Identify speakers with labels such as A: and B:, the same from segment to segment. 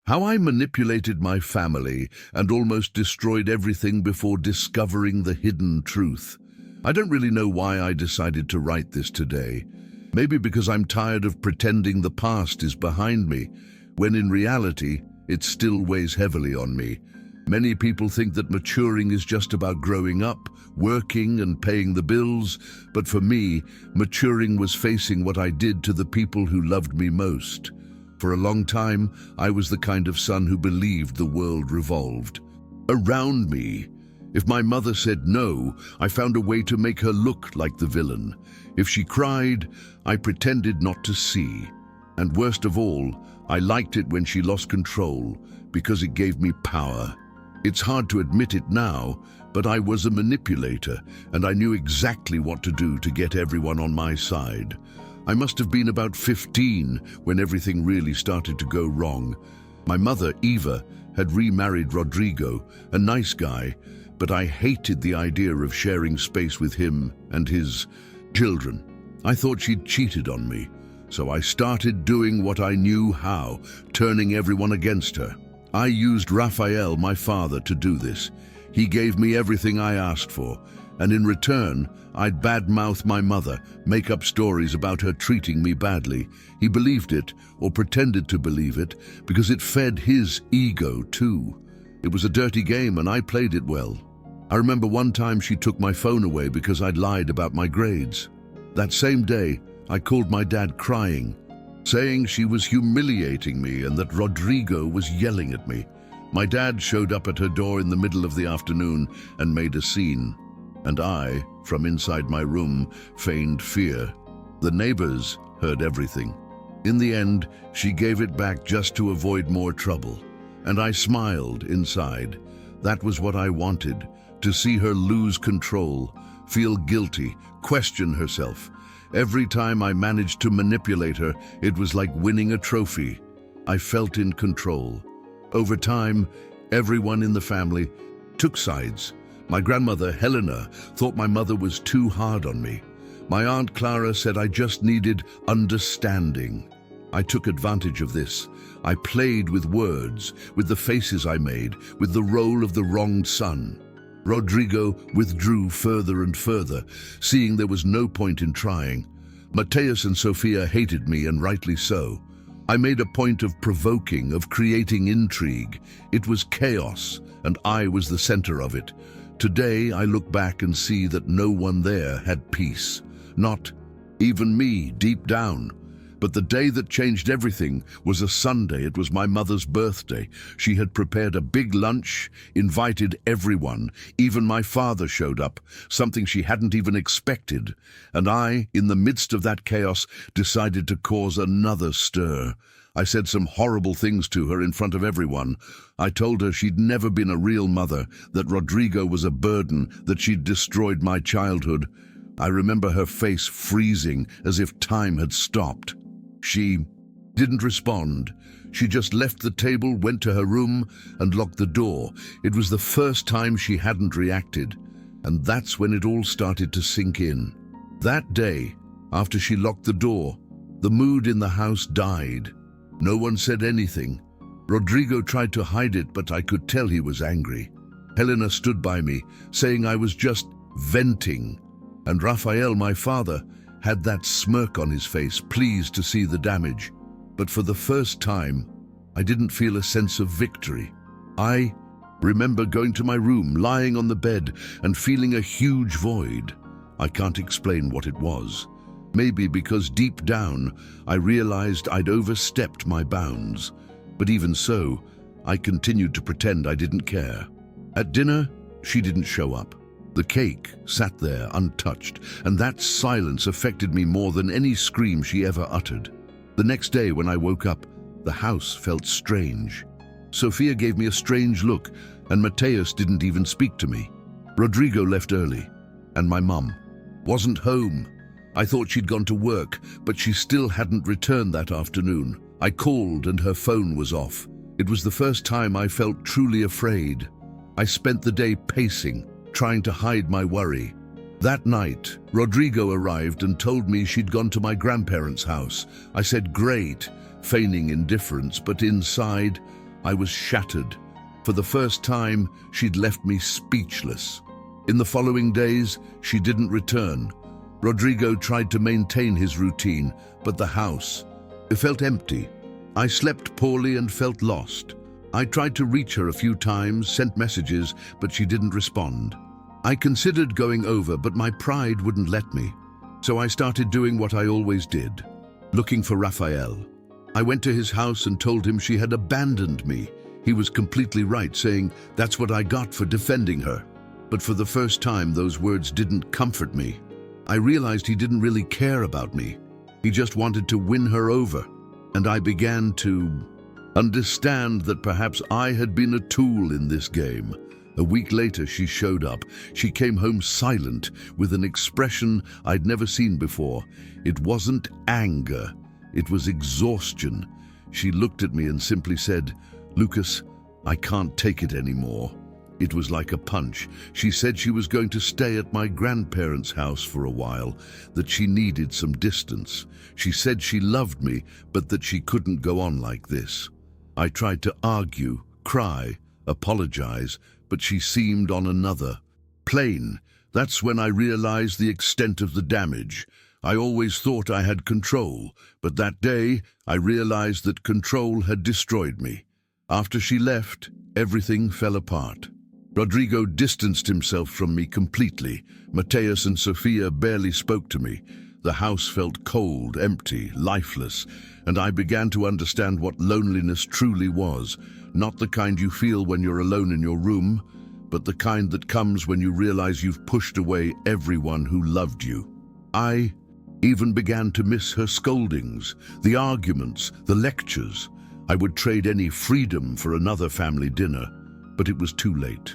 A: How I manipulated my family and almost destroyed everything before discovering the hidden truth. I don't really know why I decided to write this today. Maybe because I'm tired of pretending the past is behind me, when in reality, it still weighs heavily on me. Many people think that maturing is just about growing up, working and paying the bills, but for me, maturing was facing what I did to the people who loved me most. For a long time, I was the kind of son who believed the world revolved around me. If my mother said no, I found a way to make her look like the villain. If she cried, I pretended not to see. And worst of all, I liked it when she lost control, because it gave me power. It's hard to admit it now, but I was a manipulator, and I knew exactly what to do to get everyone on my side. I must have been about 15 when everything really started to go wrong. My mother, Eva, had remarried Rodrigo, a nice guy, but I hated the idea of sharing space with him and his children. I thought she'd cheated on me, so I started doing what I knew how, turning everyone against her. I used Rafael, my father, to do this. He gave me everything I asked for, and in return, I'd badmouth my mother, make up stories about her treating me badly. He believed it, or pretended to believe it, because it fed his ego too. It was a dirty game and I played it well. I remember one time she took my phone away because I'd lied about my grades. That same day, I called my dad crying, saying she was humiliating me and that Rodrigo was yelling at me. My dad showed up at her door in the middle of the afternoon and made a scene. And I, from inside my room, feigned fear. The neighbors heard everything. In the end, she gave it back just to avoid more trouble. And I smiled inside. That was what I wanted, to see her lose control, feel guilty, question herself. Every time I managed to manipulate her, it was like winning a trophy. I felt in control. Over time, everyone in the family took sides. My grandmother, Helena, thought my mother was too hard on me. My Aunt Clara said I just needed understanding. I took advantage of this. I played with words, with the faces I made, with the role of the wronged son. Rodrigo withdrew further and further, seeing there was no point in trying. Mateus and Sophia hated me, and rightly so. I made a point of provoking, of creating intrigue. It was chaos, and I was the center of it. Today, I look back and see that no one there had peace. Not even me, deep down. But the day that changed everything was a Sunday. It was my mother's birthday. She had prepared a big lunch, invited everyone. Even my father showed up, something she hadn't even expected. And I, in the midst of that chaos, decided to cause another stir. I said some horrible things to her in front of everyone. I told her she'd never been a real mother, that Rodrigo was a burden, that she'd destroyed my childhood. I remember her face freezing, as if time had stopped. She didn't respond. She just left the table, went to her room, and locked the door. It was the first time she hadn't reacted, and that's when it all started to sink in. That day, after she locked the door, the mood in the house died. No one said anything. Rodrigo tried to hide it, but I could tell he was angry. Helena stood by me, saying I was just venting, and Rafael, my father, had that smirk on his face, pleased to see the damage. But for the first time, I didn't feel a sense of victory. I remember going to my room, lying on the bed, and feeling a huge void. I can't explain what it was. Maybe because deep down, I realized I'd overstepped my bounds. But even so, I continued to pretend I didn't care. At dinner, she didn't show up. The cake sat there untouched, and that silence affected me more than any scream she ever uttered. The next day when I woke up, the house felt strange. Sophia gave me a strange look, and Mateus didn't even speak to me. Rodrigo left early, and my mum wasn't home. I thought she'd gone to work, but she still hadn't returned that afternoon. I called and her phone was off. It was the first time I felt truly afraid. I spent the day pacing, trying to hide my worry. That night, Rodrigo arrived and told me she'd gone to my grandparents' house. I said, "Great," feigning indifference, but inside, I was shattered. For the first time, she'd left me speechless. In the following days, she didn't return. Rodrigo tried to maintain his routine, but the house, it felt empty. I slept poorly and felt lost. I tried to reach her a few times, sent messages, but she didn't respond. I considered going over, but my pride wouldn't let me. So I started doing what I always did, looking for Rafael. I went to his house and told him she had abandoned me. He was completely right, saying that's what I got for defending her. But for the first time, those words didn't comfort me. I realized he didn't really care about me. He just wanted to win her over. And I began to understand that perhaps I had been a tool in this game. A week later, she showed up. She came home silent, with an expression I'd never seen before. It wasn't anger. It was exhaustion. She looked at me and simply said, "Lucas, I can't take it anymore." It was like a punch. She said she was going to stay at my grandparents' house for a while, that she needed some distance. She said she loved me, but that she couldn't go on like this. I tried to argue, cry, apologize, but she seemed on another plane. That's when I realized the extent of the damage. I always thought I had control, but that day I realized that control had destroyed me. After she left, everything fell apart. Rodrigo distanced himself from me completely. Mateus and Sofia barely spoke to me. The house felt cold, empty, lifeless, and I began to understand what loneliness truly was. Not the kind you feel when you're alone in your room, but the kind that comes when you realize you've pushed away everyone who loved you. I even began to miss her scoldings, the arguments, the lectures. I would trade any freedom for another family dinner, but it was too late.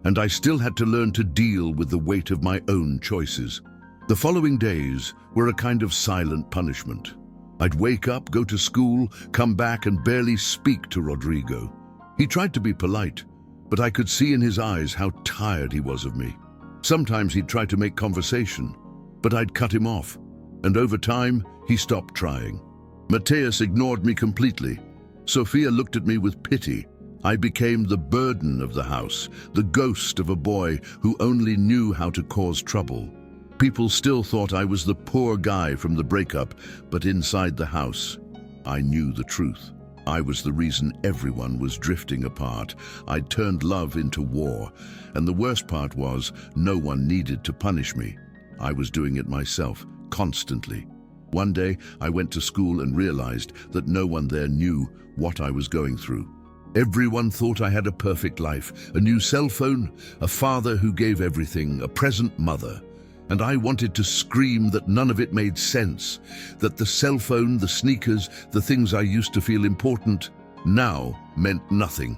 A: And I still had to learn to deal with the weight of my own choices. The following days were a kind of silent punishment. I'd wake up, go to school, come back and barely speak to Rodrigo. He tried to be polite, but I could see in his eyes how tired he was of me. Sometimes he'd try to make conversation, but I'd cut him off, and over time, he stopped trying. Mateus ignored me completely. Sofia looked at me with pity. I became the burden of the house, the ghost of a boy who only knew how to cause trouble. People still thought I was the poor guy from the breakup, but inside the house, I knew the truth. I was the reason everyone was drifting apart. I'd turned love into war, and the worst part was no one needed to punish me. I was doing it myself, constantly. One day, I went to school and realized that no one there knew what I was going through. Everyone thought I had a perfect life, a new cell phone, a father who gave everything, a present mother. And I wanted to scream that none of it made sense, that the cell phone, the sneakers, the things I used to feel important, now meant nothing.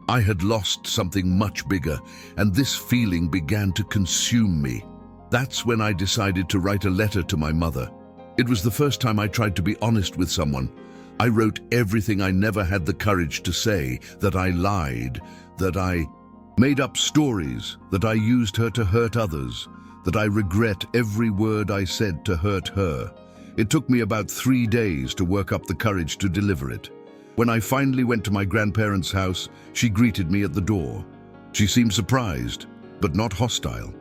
A: I had lost something much bigger, and this feeling began to consume me. That's when I decided to write a letter to my mother. It was the first time I tried to be honest with someone. I wrote everything I never had the courage to say, that I lied, that I made up stories, that I used her to hurt others, that I regret every word I said to hurt her. It took me about 3 days to work up the courage to deliver it. When I finally went to my grandparents' house, she greeted me at the door. She seemed surprised, but not hostile.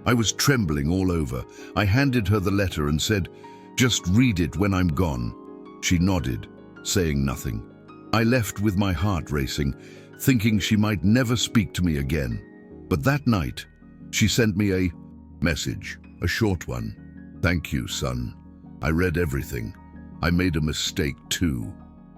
A: I was trembling all over. I handed her the letter and said, "Just read it when I'm gone." She nodded, saying nothing. I left with my heart racing, thinking she might never speak to me again. But that night, she sent me a message, a short one. "Thank you, son. I read everything. I made a mistake too."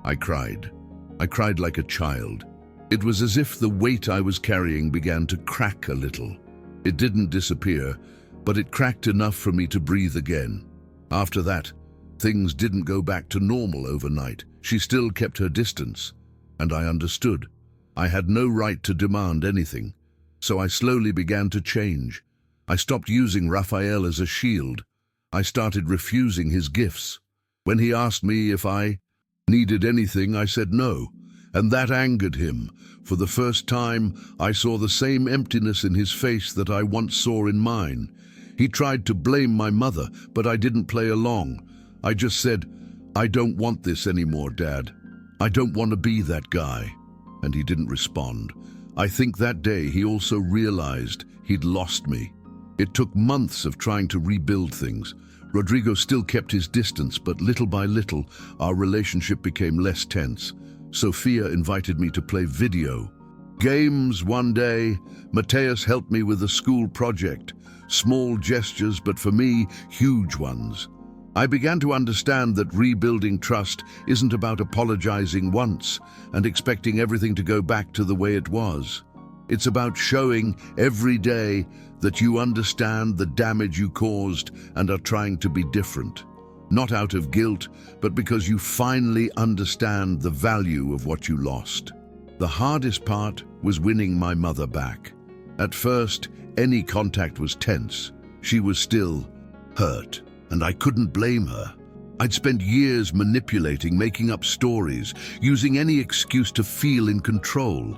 A: I cried. I cried like a child. It was as if the weight I was carrying began to crack a little. It didn't disappear, but it cracked enough for me to breathe again. After that, things didn't go back to normal overnight. She still kept her distance, and I understood. I had no right to demand anything, so I slowly began to change. I stopped using Rafael as a shield. I started refusing his gifts. When he asked me if I needed anything, I said no, and that angered him. For the first time, I saw the same emptiness in his face that I once saw in mine. He tried to blame my mother, but I didn't play along. I just said, "I don't want this anymore, Dad. I don't want to be that guy." and he didn't respond. I think that day he also realized he'd lost me. It took months of trying to rebuild things. Rodrigo still kept his distance, but little by little, our relationship became less tense. Sophia invited me to play video games one day. Mateus helped me with a school project. Small gestures, but for me, huge ones. I began to understand that rebuilding trust isn't about apologizing once and expecting everything to go back to the way it was. It's about showing every day that you understand the damage you caused and are trying to be different. Not out of guilt, but because you finally understand the value of what you lost. The hardest part was winning my mother back. At first, any contact was tense. She was still hurt, and I couldn't blame her. I'd spent years manipulating, making up stories, using any excuse to feel in control.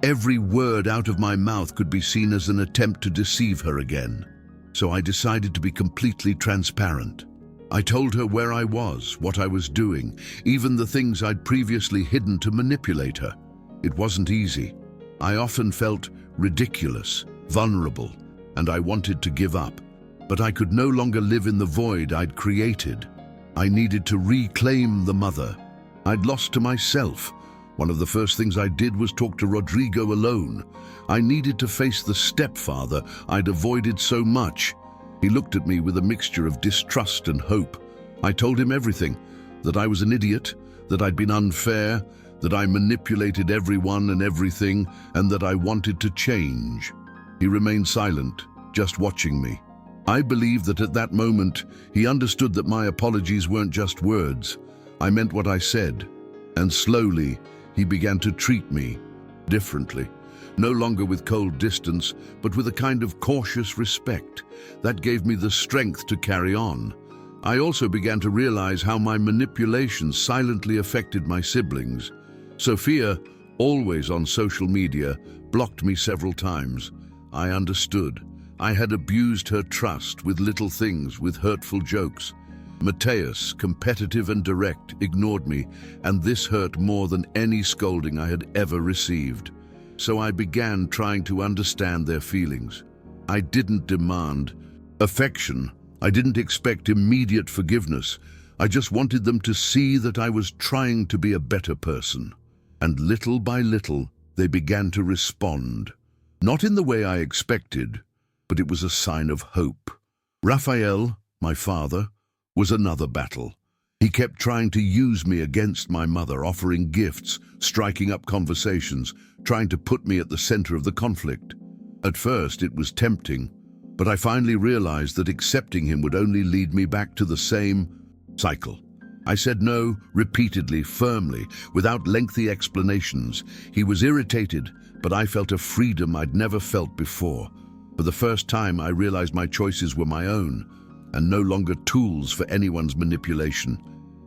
A: Every word out of my mouth could be seen as an attempt to deceive her again. So I decided to be completely transparent. I told her where I was, what I was doing, even the things I'd previously hidden to manipulate her. It wasn't easy. I often felt ridiculous, vulnerable, and I wanted to give up. But I could no longer live in the void I'd created. I needed to reclaim the mother I'd lost to myself. One of the first things I did was talk to Rodrigo alone. I needed to face the stepfather I'd avoided so much. He looked at me with a mixture of distrust and hope. I told him everything, that I was an idiot, that I'd been unfair, that I manipulated everyone and everything, and that I wanted to change. He remained silent, just watching me. I believe that at that moment, he understood that my apologies weren't just words. I meant what I said. And slowly, he began to treat me differently. No longer with cold distance, but with a kind of cautious respect. That gave me the strength to carry on. I also began to realize how my manipulations silently affected my siblings. Sophia, always on social media, blocked me several times. I understood. I had abused her trust with little things, with hurtful jokes. Mateus, competitive and direct, ignored me, and this hurt more than any scolding I had ever received. So I began trying to understand their feelings. I didn't demand affection. I didn't expect immediate forgiveness. I just wanted them to see that I was trying to be a better person. And little by little, they began to respond. Not in the way I expected, but it was a sign of hope. Raphael, my father, was another battle. He kept trying to use me against my mother, offering gifts, striking up conversations, trying to put me at the center of the conflict. At first, it was tempting, but I finally realized that accepting him would only lead me back to the same cycle. I said no repeatedly, firmly, without lengthy explanations. He was irritated, but I felt a freedom I'd never felt before. For the first time, I realized my choices were my own, and no longer tools for anyone's manipulation.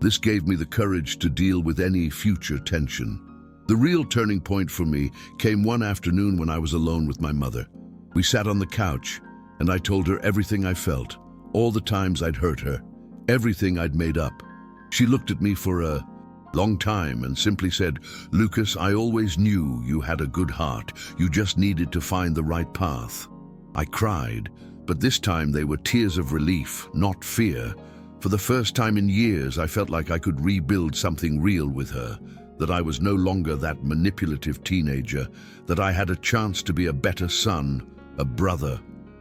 A: This gave me the courage to deal with any future tension. The real turning point for me came one afternoon when I was alone with my mother. We sat on the couch, and I told her everything I felt, all the times I'd hurt her, everything I'd made up. She looked at me for a long time and simply said, "Lucas, I always knew you had a good heart. You just needed to find the right path." I cried, but this time they were tears of relief, not fear. For the first time in years, I felt like I could rebuild something real with her, that I was no longer that manipulative teenager, that I had a chance to be a better son, a brother,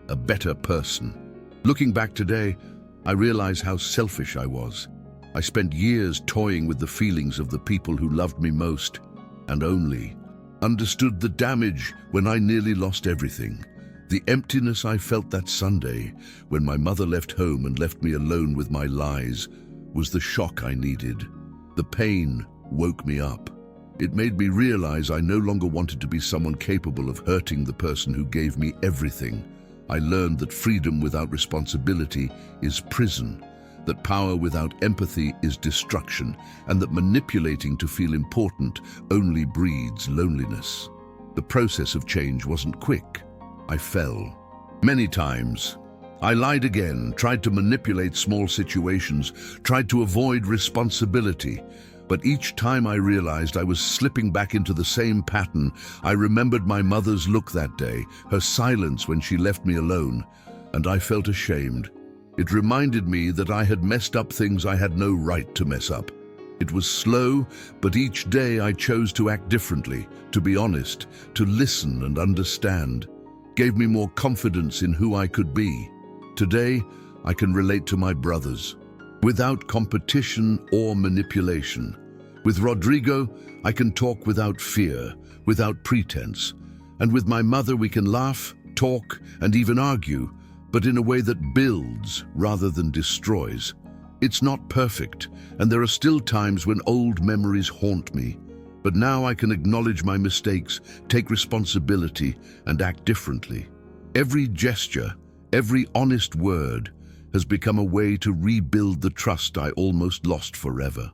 A: a better person. Looking back today, I realize how selfish I was. I spent years toying with the feelings of the people who loved me most, and only understood the damage when I nearly lost everything. The emptiness I felt that Sunday, when my mother left home and left me alone with my lies, was the shock I needed. The pain woke me up. It made me realize I no longer wanted to be someone capable of hurting the person who gave me everything. I learned that freedom without responsibility is prison, that power without empathy is destruction, and that manipulating to feel important only breeds loneliness. The process of change wasn't quick. I fell. Many times. I lied again, tried to manipulate small situations, tried to avoid responsibility. But each time I realized I was slipping back into the same pattern, I remembered my mother's look that day, her silence when she left me alone, and I felt ashamed. It reminded me that I had messed up things I had no right to mess up. It was slow, but each day I chose to act differently, to be honest, to listen and understand. Gave me more confidence in who I could be. Today, I can relate to my brothers, without competition or manipulation. With Rodrigo, I can talk without fear, without pretense. And with my mother, we can laugh, talk, and even argue, but in a way that builds rather than destroys. It's not perfect, and there are still times when old memories haunt me. But now I can acknowledge my mistakes, take responsibility, and act differently. Every gesture, every honest word, has become a way to rebuild the trust I almost lost forever.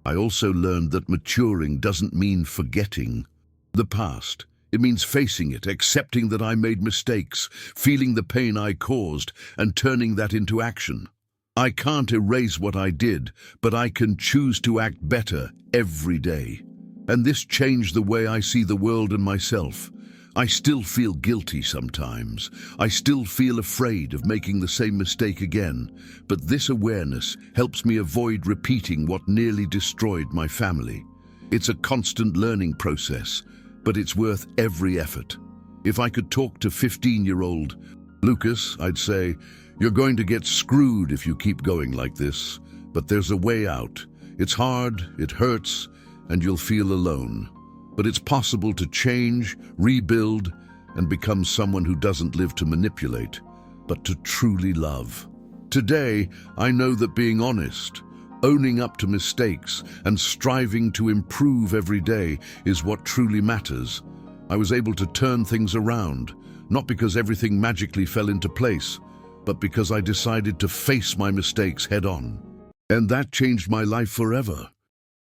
A: I also learned that maturing doesn't mean forgetting the past. It means facing it, accepting that I made mistakes, feeling the pain I caused, and turning that into action. I can't erase what I did, but I can choose to act better every day. And this changed the way I see the world and myself. I still feel guilty sometimes. I still feel afraid of making the same mistake again. But this awareness helps me avoid repeating what nearly destroyed my family. It's a constant learning process, but it's worth every effort. If I could talk to 15-year-old Lucas, I'd say, "You're going to get screwed if you keep going like this, but there's a way out. It's hard, it hurts, and you'll feel alone. But it's possible to change, rebuild, and become someone who doesn't live to manipulate, but to truly love." Today, I know that being honest, owning up to mistakes, and striving to improve every day is what truly matters. I was able to turn things around, not because everything magically fell into place, but because I decided to face my mistakes head on. And that changed my life forever.